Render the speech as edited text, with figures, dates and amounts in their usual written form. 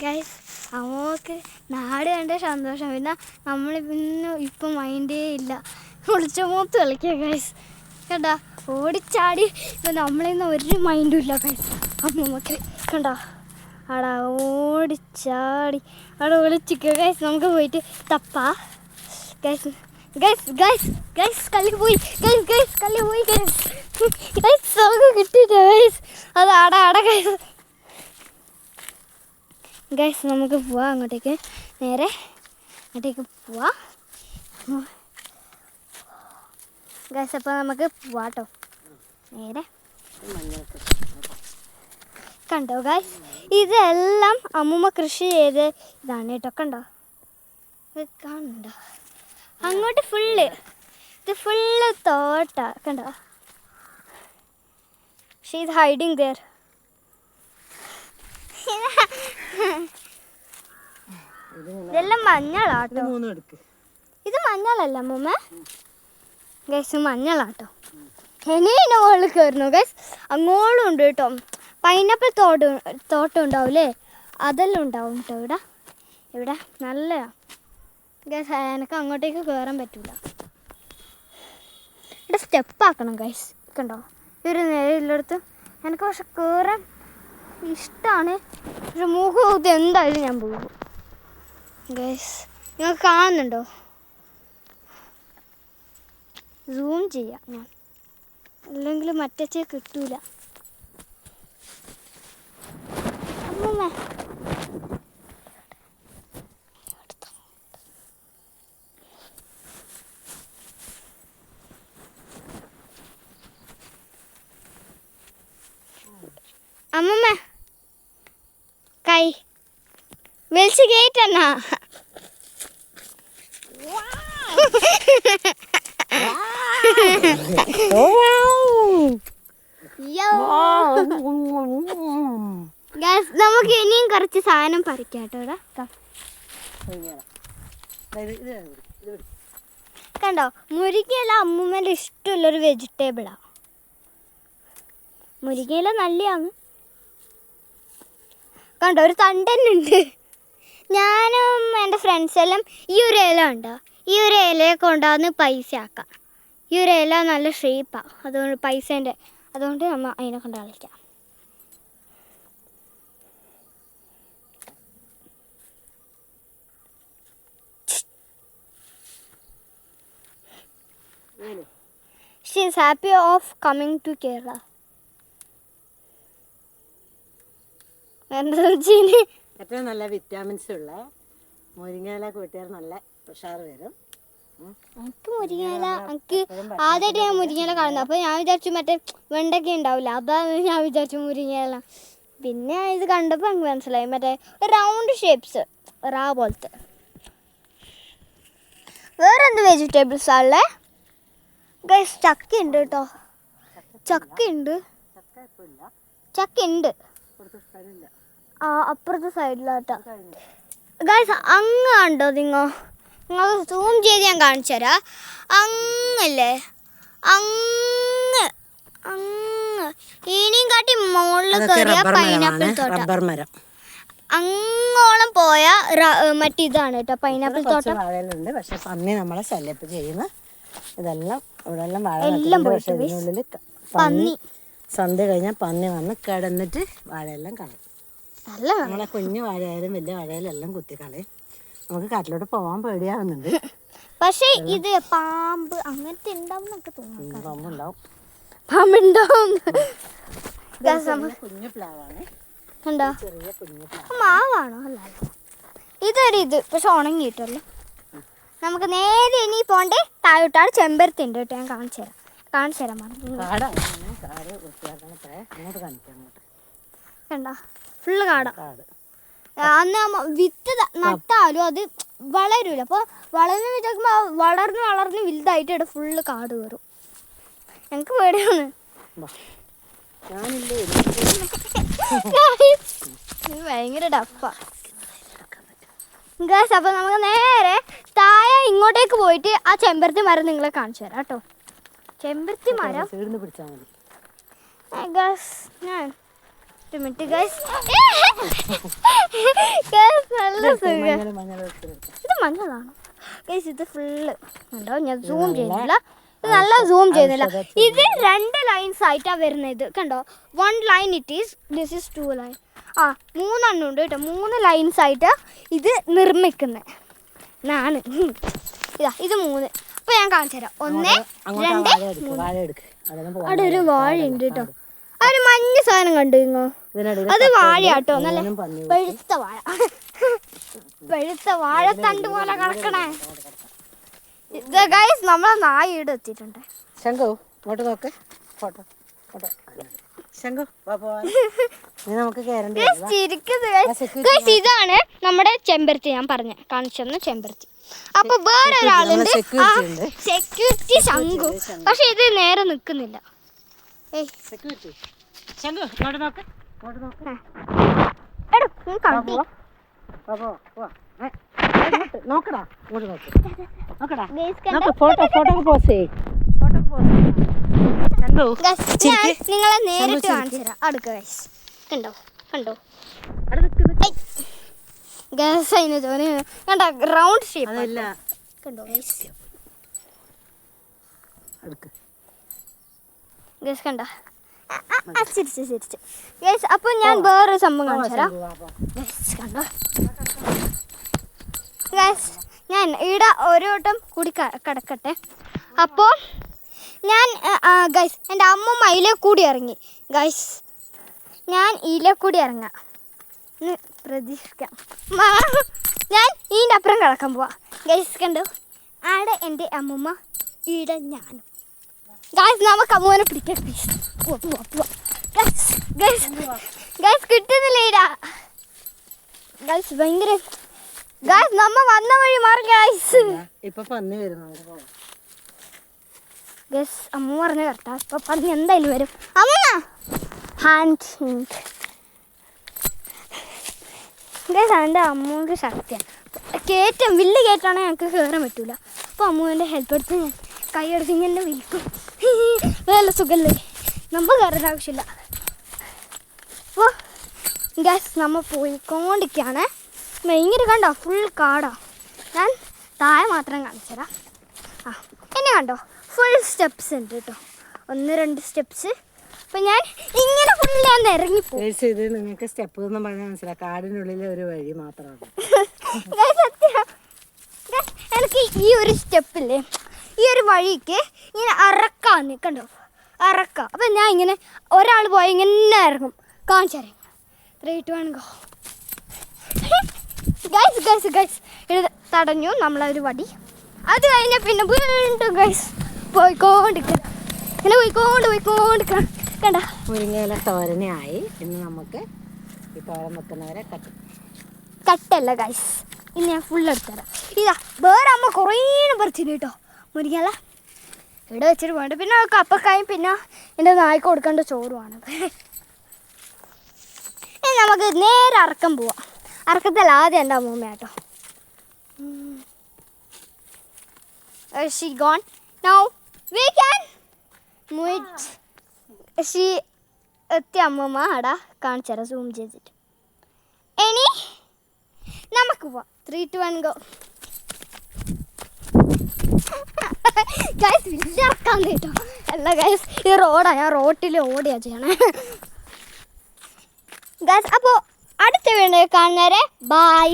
Guys അമ്മക്ക് നാട് കണ്ട സന്തോഷം. പിന്നെ നമ്മൾ പിന്നെ ഇപ്പം മൈൻഡേ ഇല്ല, കുളിച്ചമൂത്ത് കളിക്കുക ഗൈസ്. കണ്ടാ ഓടിച്ചാടി ഇപ്പം നമ്മളിന്ന് ഒരു മൈൻഡും ഇല്ല ഗൈസ്. അമ്മമ്മക്ക് കണ്ടാ അവിടെ ഓടിച്ചാടി അവിടെ വിളിച്ചിക്കുക ഗൈസ്. നമുക്ക് പോയിട്ട് തപ്പാ ഗൈസ്. ഗൈസ് ഗൈസ് ഗൈസ് കല്ല് പോയി ഗൈസ്. ഗൈസ് കല്ല് പോയി ഗൈസ്. ഗൈസ് നമുക്ക് കിട്ടിയില്ല ഗൈസ്. അത് അട ഗൈസ്. ഗൈസ് നമുക്ക് പോവാം അങ്ങോട്ടേക്ക്, നേരെ അങ്ങോട്ടേക്ക് പോവാം ഗൈസ്. അപ്പോൾ നമുക്ക് പോവാട്ടോ നേരെ. കണ്ടോ ഗൈസ്, ഇതെല്ലാം അമ്മൂമ്മ കൃഷി ചെയ്ത് ഇതാണ് കേട്ടോ. കണ്ടോ ഇത് കാണുന്നുണ്ടോ? അങ്ങോട്ട് ഫുള്ള് ഇത് ഫുള്ള് തോട്ട. കണ്ടോ ഷീ ഈസ് ഹൈഡിങ് ദെയർ. ഇതെല്ലാം മഞ്ഞളാട്ടോ. ഇത് മഞ്ഞളല്ല അമ്മൂമ്മ ഗൈസ്, മഞ്ഞളാട്ടോ. ഇനി മുകളിൽ കയറുന്നു ഗൈസ്. അങ്ങോട്ടും ഉണ്ട് കേട്ടോ. പൈനാപ്പിൾ തോട്ടം ഉണ്ടാവില്ലേ, അതെല്ലാം ഉണ്ടാവും കേട്ടോ ഇവിടെ. ഇവിടെ നല്ല ഗൈസ്. എനിക്ക് അങ്ങോട്ടേക്ക് കയറാൻ പറ്റില്ല. ഇവിടെ സ്റ്റെപ്പാക്കണം ഗൈസ്. കണ്ടോ ഒരു നേരെടുത്ത് എനിക്ക് പക്ഷെ കയറാൻ ഇഷ്ടമാണ്. പക്ഷെ മുഖത്ത് എന്തായാലും ഞാൻ പോകും ഗൈസ്. നിങ്ങൾ കാണുന്നുണ്ടോ? സൂം ചെയ്യാം ഞാൻ, അല്ലെങ്കിൽ മറ്റേ കിട്ടൂല. അമ്മൂമ്മ അമ്മമ്മ കൈ വിളിച്ച് കേറ്റന്നാ. നമുക്ക് ഇനിയും കുറച്ച് സാധനം പറിക്കാട്ടോ ഇവിടെ. കണ്ടോ മുരിങ്ങയില അമ്മൂമ്മേൻ്റെ ഇഷ്ടമുള്ളൊരു വെജിറ്റബിളാ. മുരിങ്ങയില നല്ലതാണ്. കണ്ടോ ഒരു തണ്ടന്നുണ്ട്. ഞാനും എൻ്റെ ഫ്രണ്ട്സെല്ലാം ഈ ഒരു ഇല ഉണ്ടോ, ഈ ഒരു ഇലയെ കൊണ്ടാന്ന് പൈസ ആക്കാം. ഈ ഒരു ഇല നല്ല ഷേപ്പാണ്, അതുകൊണ്ട് പൈസേൻ്റെ, അതുകൊണ്ട് നമ്മൾ അതിനെ കൊണ്ട് കളിക്കാം. She is happy of coming to Kerala. ഏറ്റവും നല്ല വിറ്റാമിൻസ് ഉള്ള മുരിങ്ങയില കൂട്ടിയാൽ നല്ല ഉഷാറ് വരും. എനിക്ക് മുരിങ്ങയില, എനിക്ക് ആദ്യമായിട്ട് ഞാൻ മുരിങ്ങയില കാണുന്നത്. അപ്പോൾ ഞാൻ വിചാരിച്ചു മറ്റേ വെണ്ടയ്ക്ക ഉണ്ടാവില്ല, അതാണ് ഞാൻ വിചാരിച്ചു മുരിങ്ങയില. പിന്നെ ഇത് കണ്ടപ്പോൾ എനിക്ക് മനസ്സിലായി മറ്റേ റൗണ്ട് ഷേപ്സ് റാ പോലത്തെ. വേറെ എന്ത് വെജിറ്റബിൾസാ ഉള്ളേ ഗൈസ്? ചക്ക ഉണ്ട് കേട്ടോ, ചക്ക ഉണ്ട്. ആ അപ്പുറത്തെ സൈഡിലാട്ടോ ഗൈസ്. അങ്ങ് കണ്ടോ നിങ്ങൾ സൂം ചെയ്ത് ഞാൻ കാണിച്ചു തരാം. അങ്ങല്ലേ, അങ്ങ് അങ്ങ് ഇനിയും കാട്ടി മുകളിൽ കയറിയ പൈനാപ്പിൾ തോട്ടം. അങ്ങോളം പോയ മറ്റിതാണ് കേട്ടോ പൈനാപ്പിൾ തോട്ടം. വാഴകളുണ്ട്, പക്ഷെ പന്നി നമ്മളെ ശല്യപ്പ് ചെയ്യുന്ന ഇതെല്ലാം ഇവിടെ എല്ലാം വാഴ ഉള്ളിൽ പന്നി സന്ധ്യ കഴിഞ്ഞാൽ പന്നി വന്ന് കിടന്നിട്ട് വാഴയെല്ലാം കളയും. നമ്മളെ കുഞ്ഞു വാഴയായാലും വലിയ വാഴയായാലും എല്ലാം കുത്തി കളയും. നമുക്ക് കാട്ടിലോട്ട് പോകാൻ പേടിയാവുന്നുണ്ട്. പക്ഷേ ഇത് പാമ്പ് അങ്ങനത്തെ ഉണ്ടാവുന്നൊക്കെ തോന്നുന്നു. പാമ്പുണ്ടാവും, പാമ്പുണ്ടാവും. കുഞ്ഞു പ്ലാവാണ്. കണ്ടോ മാവാണോ? അല്ല ഇത് പക്ഷെ ഉണങ്ങിയിട്ടല്ലോ. നമുക്ക് നേരെ ഇനി പോണ്ടേ താഴോട്ടാണ്. ചെമ്പരത്തി ഉണ്ട് കേട്ടോ, ഞാൻ കാണിച്ചു തരാം. കണ്ടോ ഫുള്ള് കാടാ. അന്ന് വിത്ത് നട്ടാലും അത് വളരൂല. അപ്പോൾ വളർന്ന് വിചാരിക്കുമ്പോൾ വളർന്ന് വലുതായിട്ട് ഇവിടെ ഫുള്ള് കാട് കയറും. ഞങ്ങൾക്ക് പേടിയാണ്. ഭയങ്കര ഡപ്പാ ഗൈസ്. അപ്പോൾ നമുക്ക് നേരെ താഴെ ഇങ്ങോട്ടേക്ക് പോയിട്ട് ആ ചെമ്പരത്തി മരം നിങ്ങളെ കാണിച്ചു തരാം കേട്ടോ. ചെമ്പരത്തി മരം ഗൈസ് ഞാൻ ഒരു മിനിറ്റ് ഗൈസ്. നല്ല സുഖം. ഇത് മഞ്ഞളാണോ ഗൈസ്? ഇത് ഫുള്ള് ഉണ്ടോ? ഞാൻ സൂം ചെയ്യുന്നില്ല, ഇത് നല്ല സൂം ചെയ്യുന്നില്ല. ഇത് 2 ലൈൻസ് ആയിട്ടാണ് വരുന്നത്. ഇത് കണ്ടോ? 1 line it is, this is 2 line. 3 ഉണ്ട് കേട്ടോ. 3 ലൈൻസ് ആയിട്ട് ഇത് നിർമ്മിക്കുന്നത് ഞാൻ. ഇതാ ഇത് 3. അപ്പോൾ ഞാൻ കാണിച്ചു തരാം. 1 2 3. അവിടെ ഒരു വാഴ ഉണ്ട് കേട്ടോ. ഒരു മഞ്ഞ സാധനം കണ്ടു ഇങ്ങോ? അത് വാഴ കേട്ടോ. നല്ല പഴുത്ത വാഴ. പഴുത്ത വാഴത്തണ്ട് പോലെ കിടക്കണേ. ഇത് ഗൈസ് നമ്മളെ നായ ഇവിടെ എത്തിയിട്ടുണ്ട്. ശംഖു ഇങ്ങോട്ട് നോക്ക്. Photo photo. ശംഖു നമുക്ക് ഇതാണ് നമ്മുടെ ചെമ്പരത്തി. ഞാൻ പറഞ്ഞ കാണിച്ചെന്ന് ചെമ്പരത്തി. അപ്പൊ വേറെ ഒരാളുണ്ട് സെക്യൂരിറ്റി ശംഖു. പക്ഷെ ഇത് നേരെ നിക്കുന്നില്ല. നിങ്ങളെ നേരിട്ട് കാണിച്ചു തരാം. അടുക്ക ഗൈസ്. കണ്ടോ കണ്ടോ ഗൈസ്? അതിന് തോന്നി കണ്ടോ? റൗണ്ട് ഷേപ്പ് കണ്ടോ ഗൈസ്? ഗൈസ് കണ്ടോ? ചിരിച്ച് ചിരിച്ച് ഗൈസ്. അപ്പോൾ ഞാൻ വേറൊരു സംഭവം കാണിച്ചു തരാം. ഗൈസ് കണ്ടോ ഗൈസ്? ഞാൻ ഇവിടെ ഒരു വട്ടം കൂടി കിടക്കട്ടെ. അപ്പോൾ ഞാൻ ഗൈസ് എൻ്റെ അമ്മമ്മ ഇതിലെ കൂടി ഇറങ്ങി. ഗൈസ് ഞാൻ ഇതിലെ കൂടി ഇറങ്ങാം. പ്രതീക്ഷിക്കാം. ഞാൻ ഇതിൻ്റെ അപ്പുറം കിടക്കാൻ പോവാം. ഗൈസ് കണ്ടോ? ആടെ എൻ്റെ അമ്മമ്മ, ഈടെ ഞാനും. ഗൈസ് നമുക്ക് അമ്മൂനെ പിടിക്കാം. പ്ലീസ് ഗൈസ് കിട്ടുന്നില്ല ഈടാ. ഗൈസ് ഭയങ്കര ഗൈസ് നമ്മ വന്ന വഴി മാറി ഗൈസ്. ഇപ്പൊ പന്നി വരുന്നു ഗൈസ്. അമ്മ പറഞ്ഞ കറക്റ്റാ. ഇപ്പൊ പന്നി എന്തായാലും വരും. അമ്മ ഹാൻഡ് ഗൈസ്. എൻ്റെ അമ്മൂൻ്റെ ശക്തിയാണ്. കയറ്റം വലിയ കയറ്റാണെങ്കിൽ ഞങ്ങൾക്ക് കയറാൻ പറ്റൂല. അപ്പോൾ അമ്മൂൻ്റെ ഹെൽപ്പ് എടുത്ത് ഞാൻ കൈയെടുത്ത് ഇങ്ങനെ വിൽക്കും. നല്ല സുഖമല്ലേ? നമ്മൾ കയറേണ്ട ആവശ്യമില്ല. അപ്പോൾ ഗൈസ് നമ്മൾ പോയിക്കൊണ്ടിരിക്കുകയാണ്. ഭയങ്കര കണ്ടോ? ഫുൾ കാടാ. ഞാൻ താഴെ മാത്രം കാണിച്ചു തരാം. എന്നെ കണ്ടോ? ഫുൾ സ്റ്റെപ്സ് ഉണ്ട് കേട്ടോ. 1 2 സ്റ്റെപ്സ്. അപ്പം ഞാൻ ഇങ്ങനെ ഫുൾ ഞാൻ ഇറങ്ങിപ്പോയി. ഇത് നിങ്ങൾക്ക് സ്റ്റെപ്പ് ഒന്നും പറഞ്ഞാൽ മനസ്സിലാക്കാം. കാടിനുള്ളിലെ ഒരു വഴി മാത്രമാണ്. എനിക്ക് ഈ ഒരു സ്റ്റെപ്പില്ലേ, ഈ ഒരു വഴിക്ക് ഇങ്ങനെ അറക്കാന്ന് കണ്ടോ? അറക്ക. അപ്പം ഞാൻ ഇങ്ങനെ ഒരാൾ പോയി ഇങ്ങനെ ഇറങ്ങും. കാണിച്ചു തരാം. 3 2 1 ഗോ. ഗൈസ് ഗൈസ് ഗൈസ് ഇത് തടഞ്ഞു നമ്മളൊരു വടി. അത് കഴിഞ്ഞാൽ പിന്നെ വീണ്ടും ഗൈസ് പോയിക്കൊണ്ടിരിക്കണം. ഇങ്ങനെ പോയിക്കൊണ്ടിരിക്കണം. കണ്ട മുരിങ്ങയില തോരനായി. ഇന്ന് നമുക്ക് ഈ തോരൻ വെക്കുന്നവരെ കട്ടല്ല ഗൈസ്. ഇനി ഞാൻ ഫുൾ എടുത്തുതരാം. ഇതാ വേറെ അമ്മ കുറേ പറിച്ചിന് കേട്ടോ മുരിങ്ങയില. ഇവിടെ വെച്ചിട്ട് പോകണ്ട. പിന്നെ കപ്പക്കായും പിന്നെ എൻ്റെ നായ്ക്ക് കൊടുക്കേണ്ട ചോറുമാണ്. ഇനി നമുക്ക് നേരെ അറക്കം പോവാം. അറക്കത്തിൽ ആദ്യം എൻ്റെ അമ്മൂമ്മ കേട്ടോ. She gone. Now we can meet. She എത്തി അമ്മൂമ്മ ആടാ കാണിച്ചു തരാം സൂം ചെയ്തിട്ട്. ഇനി നമുക്ക് പോവാം. 3 2 1 ഗോ. ഗൈസ് വലിയ ഇറക്കാൻ കേട്ടോ. അല്ല ഗൈസ് ഈ റോഡാണ്. ഞാൻ റോട്ടിൽ ഓടിയാ ചെയ്യണേ ഗൈസ്. അപ്പോൾ അടുത്ത വീഡിയോ കാണുന്നവരെ ബൈ.